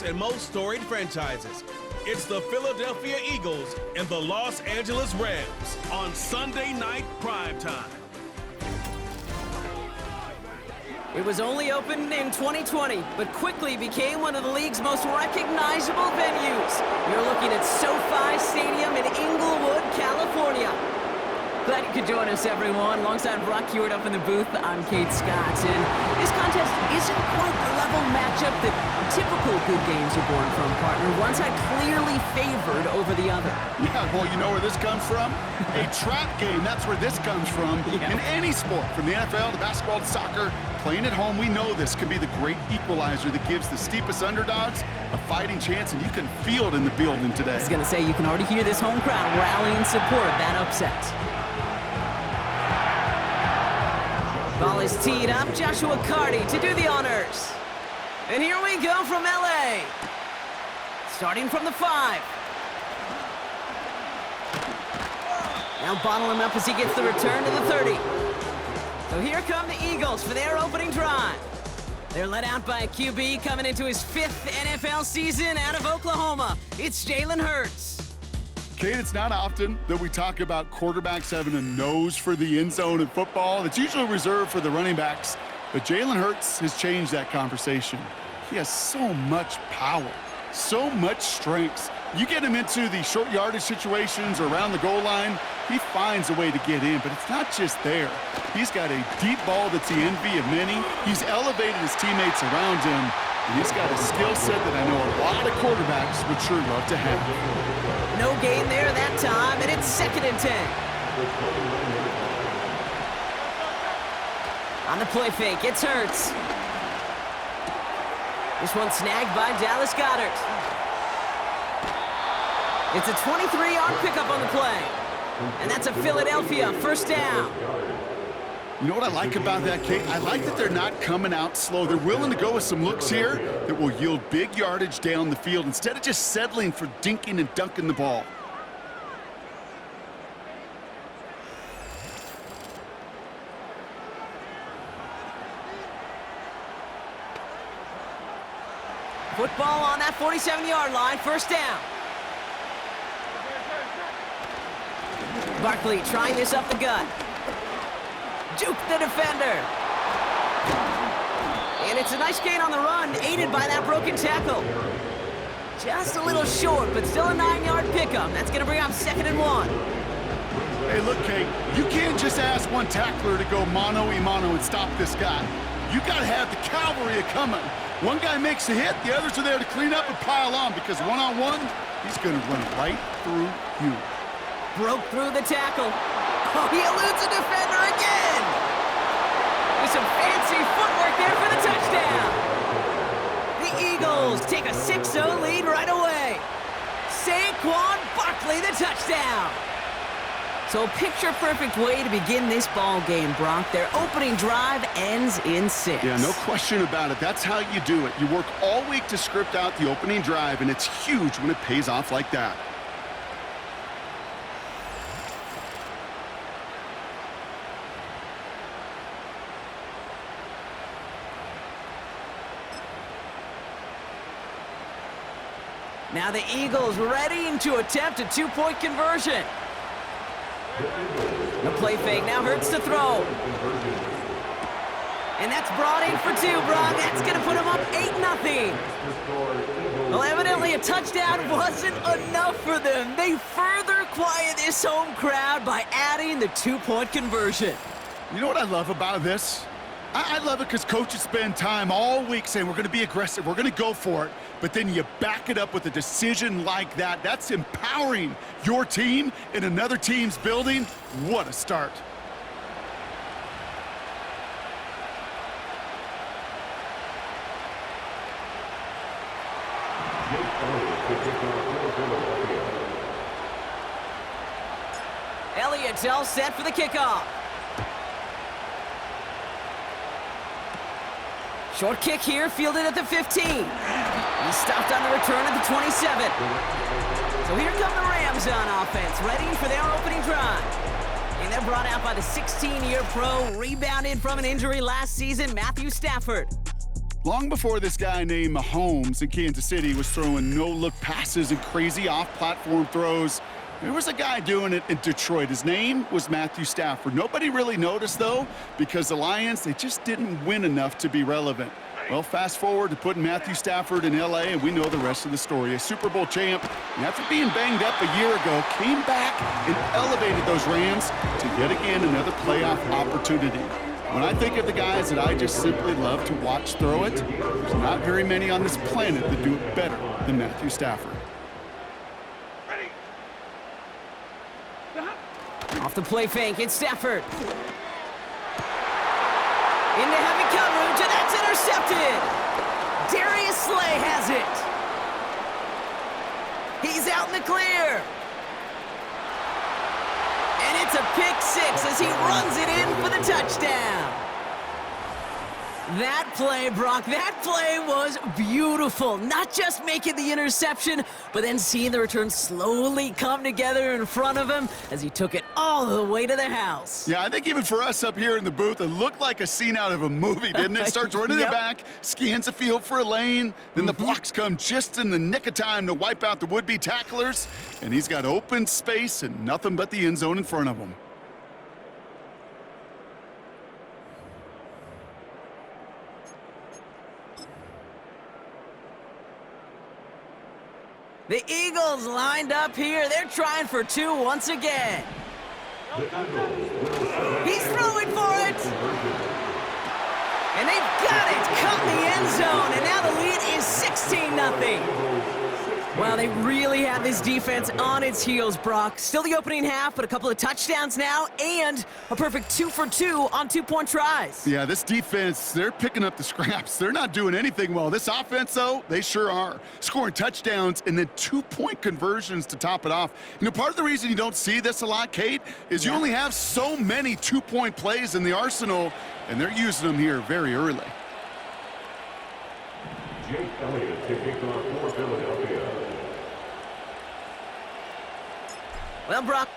biggest and most storied franchises. It's the Philadelphia Eagles and the Los Angeles Rams on Sunday night primetime. It was only opened in 2020, but quickly became one of the league's most recognizable venues. You're looking at SoFi Stadium in Inglewood, California. Glad you could join us, everyone. Alongside Brock Hewitt up in the booth, I'm Kate Scott. And this contest isn't quite the level matchup that typical good games are born from, partner. One side clearly favored over the other. Yeah, well, you know where this comes from? A trap game. That's where this comes from. Yeah. In any sport, from the NFL to basketball to soccer, playing at home, we know this can be the great equalizer that gives the steepest underdogs a fighting chance, and you can feel it in the building today. I was going to say, you can already hear this home crowd rallying in support of that upset. Ball is teed up. Joshua Carty to do the honors. And here we go from LA. Starting from the 5. Now bottle him up as he gets the return to the 30. So here come the Eagles for their opening drive. They're led out by a QB coming into his 5th NFL season out of Oklahoma. It's Jalen Hurts. Kate, it's not often that we talk about quarterbacks having a nose for the end zone in football. It's usually reserved for the running backs, but Jalen Hurts has changed that conversation. He has so much power, so much strength. You get him into the short yardage situations or around the goal line, he finds a way to get in, but it's not just there. He's got a deep ball that's the envy of many. He's elevated his teammates around him, and he's got a skill set that I know a lot of quarterbacks would sure love to have. No gain there that time, and it's 2nd and 10. On the play fake, it's Hurts. This one snagged by Dallas Goedert. It's a 23-yard pickup on the play. And that's a Philadelphia first down. You know what I like about that, Kate? I like that they're not coming out slow. They're willing to go with some looks here that will yield big yardage down the field instead of just settling for dinking and dunking the ball. Football on that 47-yard line, first down. Barkley trying this up the gut. Juke the defender. And it's a nice gain on the run, aided by that broken tackle. Just a little short, but still a 9-yard pickup. That's going to bring up 2nd and 1. Hey, look, Kate, you can't just ask one tackler to go mano-a-mano and stop this guy. You got to have the cavalry coming. One guy makes a hit, the others are there to clean up and pile on, because one-on-one, he's going to run right through you. Broke through the tackle. Oh, he eludes a defender again. With some fancy footwork there for the touchdown. The Eagles take a 6-0 lead right away. Saquon Barkley, the touchdown. So a picture-perfect way to begin this ball game, Brock. Their opening drive ends in 6. Yeah, no question about it. That's how you do it. You work all week to script out the opening drive, and it's huge when it pays off like that. Now the Eagles ready to attempt a 2-point conversion. The play fake now Hurts to throw. And that's brought in for 2, Brock. That's going to put him up 8-0. Well, evidently a touchdown wasn't enough for them. They further quiet this home crowd by adding the 2-point conversion. You know what I love about this? I love it because coaches spend time all week saying we're going to be aggressive, we're going to go for it, but then you back it up with a decision like that. That's empowering your team in another team's building. What a start. Elliott's all set for the kickoff. Short kick here, fielded at the 15. He stopped on the return at the 27. So here come the Rams on offense, ready for their opening drive. And they're brought out by the 16-year pro, rebounded from an injury last season, Matthew Stafford. Long before this guy named Mahomes in Kansas City was throwing no-look passes and crazy off-platform throws, there was a guy doing it in Detroit. His name was Matthew Stafford. Nobody really noticed, though, because the Lions, they just didn't win enough to be relevant. Well, fast forward to putting Matthew Stafford in L.A., and we know the rest of the story. A Super Bowl champ, and after being banged up a year ago, came back and elevated those Rams to yet again another playoff opportunity. When I think of the guys that I just simply love to watch throw it, there's not very many on this planet that do it better than Matthew Stafford. Off the play fake, it's Stafford. Into heavy coverage, and that's intercepted. Darius Slay has it. He's out in the clear. And it's a pick six as he runs it in for the touchdown. That play, Brock, that play was beautiful. Not just making the interception, but then seeing the return slowly come together in front of him as he took it all the way to the house. Yeah, I think even for us up here in the booth, it looked like a scene out of a movie, didn't it? Starts running it back, scans the field for a lane, then the blocks come just in the nick of time to wipe out the would-be tacklers, and he's got open space and nothing but the end zone in front of him. The Eagles lined up here. They're trying for two once again. He's throwing for it. And they've got it. Caught in the end zone. And now the lead is 16-0. Well, they really have this defense on its heels, Brock. Still the opening half, but a couple of touchdowns now and a perfect 2 for 2 on two-point tries. Yeah, this defense, they're picking up the scraps. They're not doing anything well. This offense, though, they sure are. Scoring touchdowns and then two-point conversions to top it off. You know, part of the reason you don't see this a lot, Kate, is you only have so many two-point plays in the arsenal, and they're using them here very early. Jake Elliott kicking off for Philadelphia. Well, Brock.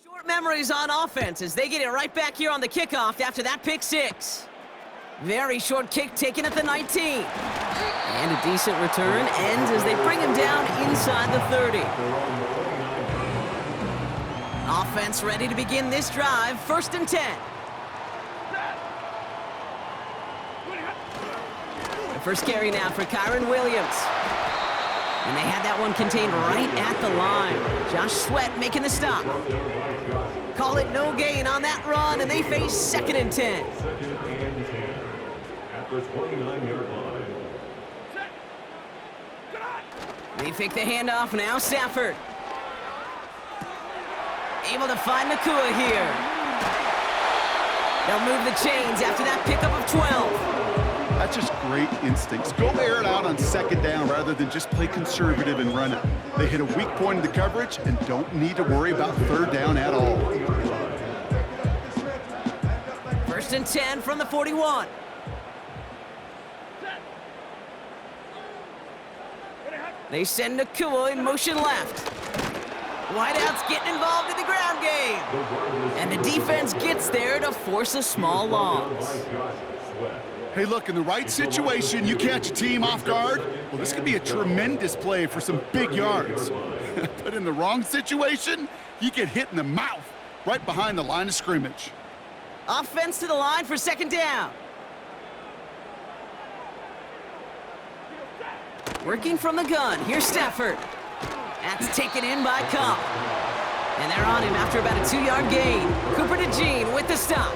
Short memories on offense as they get it right back here on the kickoff after that pick six. Very short kick taken at the 19. And a decent return ends as they bring him down inside the 30. Offense ready to begin this drive, 1st and 10. The first carry now for Kyron Williams. And they had that one contained right at the line. Josh Sweat making the stop. Call it no gain on that run, and they face 2nd and 10. At the 29-yard line. They fake the handoff now, Stafford. Able to find Nakua here. They'll move the chains after that pickup of 12. That's just great instincts. Go air it out on second down rather than just play conservative and run it. They hit a weak point in the coverage and don't need to worry about third down at all. 1st and 10 from the 41. They send Nakua in motion left. Wideouts getting involved in the ground game. And the defense gets there to force a small loss. Hey, look, in the right situation, you catch a team off guard. Well, this could be a tremendous play for some big yards. But in the wrong situation, you get hit in the mouth right behind the line of scrimmage. Offense to the line for 2nd down. Working from the gun. Here's Stafford. That's taken in by Cup. And they're on him after about a 2-yard gain. Cooper DeJean with the stop.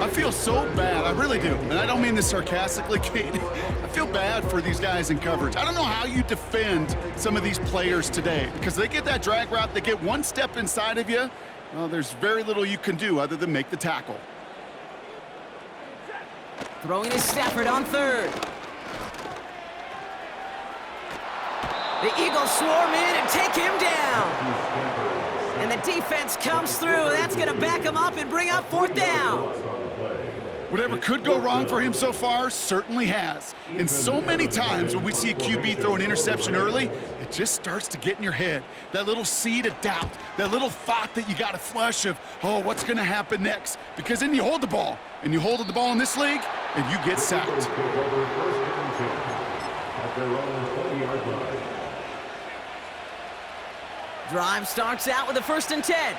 I feel so bad, I really do. And I don't mean this sarcastically, Kate. I feel bad for these guys in coverage. I don't know how you defend some of these players today because they get that drag route, they get one step inside of you. Well, there's very little you can do other than make the tackle. Throwing to Stafford on 3rd. The Eagles swarm in and take him down. And the defense comes through. That's going to back him up and bring up 4th down. Whatever could go wrong for him so far certainly has. And so many times when we see a QB throw an interception early, it just starts to get in your head. That little seed of doubt, that little thought that you got to flush of, oh, what's going to happen next? Because then you hold the ball, and you hold the ball in this league, and you get sacked. Drive starts out with a 1st and 10.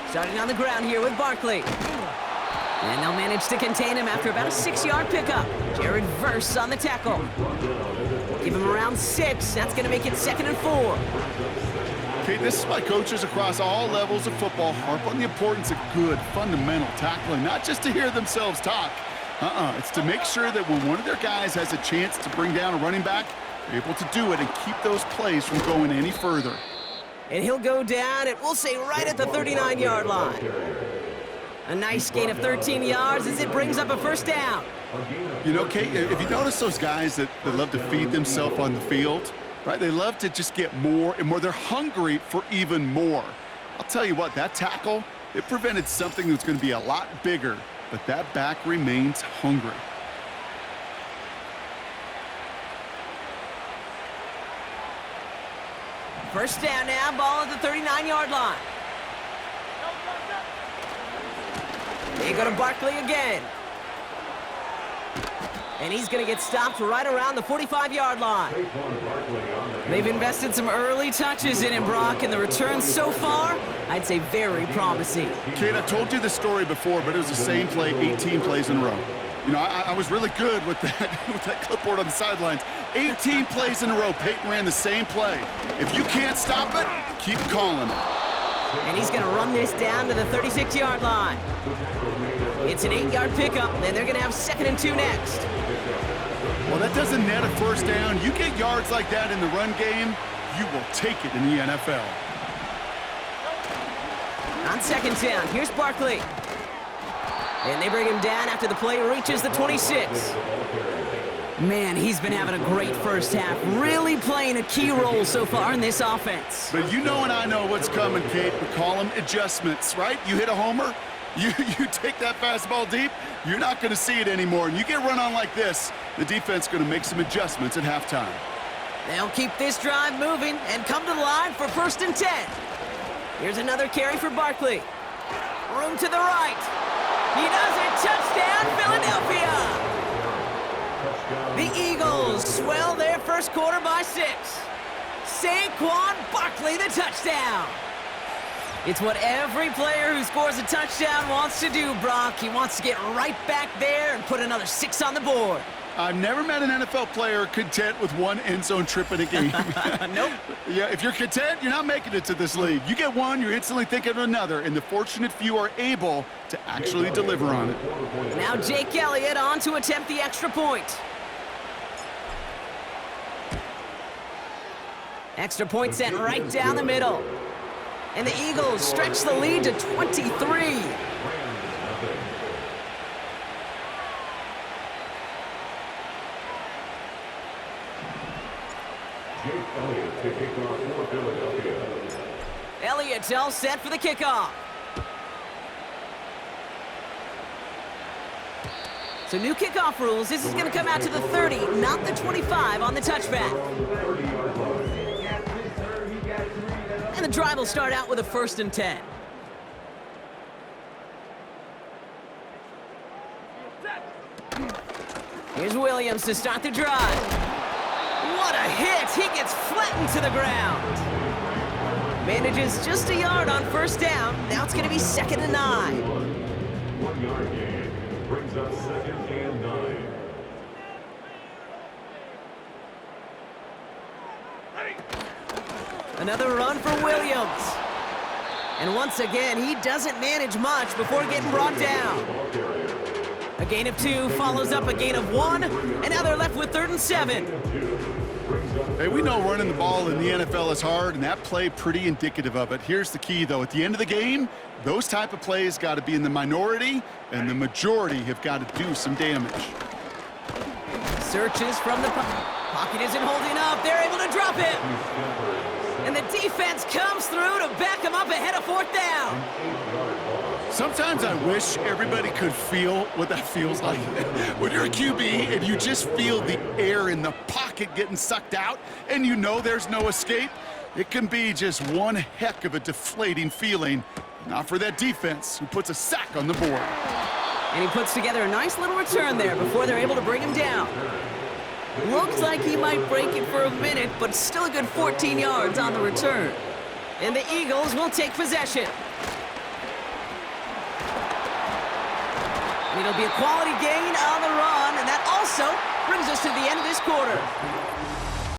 Starting on the ground here with Barkley. And they'll manage to contain him after about a 6-yard pickup. Jared Verse on the tackle. Give him around 6. That's going to make it 2nd and 4. Okay, this is why coaches across all levels of football harp on the importance of good, fundamental tackling, not just to hear themselves talk. It's to make sure that when one of their guys has a chance to bring down a running back, they're able to do it and keep those plays from going any further. And he'll go down, and we'll say right at the 39-yard line. A nice gain of 13 yards as it brings up a 1st down. You know, Kate, if you notice those guys that love to feed themselves on the field, right? They love to just get more and more. They're hungry for even more. I'll tell you what, that tackle, it prevented something that's going to be a lot bigger, but that back remains hungry. First down now, ball at the 39-yard line. They go to Barkley again. And he's going to get stopped right around the 45-yard line. They've invested some early touches in him, Brock, and the returns so far, I'd say very promising. Kate, I told you this story before, but it was the same play 18 plays in a row. You know, I was really good with that clipboard on the sidelines. 18 plays in a row, Peyton ran the same play. If you can't stop it, keep calling it. And he's going to run this down to the 36-yard line. It's an 8-yard pickup, and they're going to have 2nd and 2 next. Well, that doesn't net a first down. You get yards like that in the run game, you will take it in the NFL. On 2nd down, here's Barkley. And they bring him down after the play reaches the 26. Man, he's been having a great first half, really playing a key role so far in this offense. But you know and I know what's coming, Kate. We call them adjustments, right? You hit a homer, you take that fastball deep, you're not going to see it anymore. And you get run on like this, the defense is going to make some adjustments at halftime. They'll keep this drive moving and come to the line for 1st and 10. Here's another carry for Barkley. Room to the right. He does it. Touchdown, Philadelphia. The Eagles swell their first quarter by 6. Saquon Barkley, the touchdown. It's what every player who scores a touchdown wants to do, Brock. He wants to get right back there and put another 6 on the board. I've never met an NFL player content with one end zone trip in a game. Nope. Yeah, if you're content, you're not making it to this league. You get one, you're instantly thinking of another, and the fortunate few are able to actually deliver on it. Now Jake Elliott on to attempt the extra point. Extra point sent right down the middle. And the Eagles stretch the lead to 23. Elliott's all set for the kickoff. So new kickoff rules. This is going to come out to the 30, not the 25 on the touchback. And the drive will start out with a 1st and 10. Here's Williams to start the drive. What a hit! He gets flattened to the ground. Manages just a yard on 1st down. Now it's going to be 2nd and 9. 1 yard gain brings up 2nd and 9. Another run for Williams. And once again, he doesn't manage much before getting brought down. A gain of 2 follows up a gain of 1, and now they're left with 3rd and 7. Hey, we know running the ball in the NFL is hard, and that play pretty indicative of it. Here's the key, though. At the end of the game, those type of plays got to be in the minority, and the majority have got to do some damage. Searches from the pocket isn't holding up. They're able to drop him. And the defense comes through to back him up ahead of 4th down. Sometimes I wish everybody could feel what that feels like. When you're a QB and you just feel the air in the pocket getting sucked out and you know there's no escape, it can be just one heck of a deflating feeling. Not for that defense who puts a sack on the board. And he puts together a nice little return there before they're able to bring him down. Looks like he might break it for a minute, but still a good 14 yards on the return. And the Eagles will take possession. And it'll be a quality gain on the run, and that also brings us to the end of this quarter.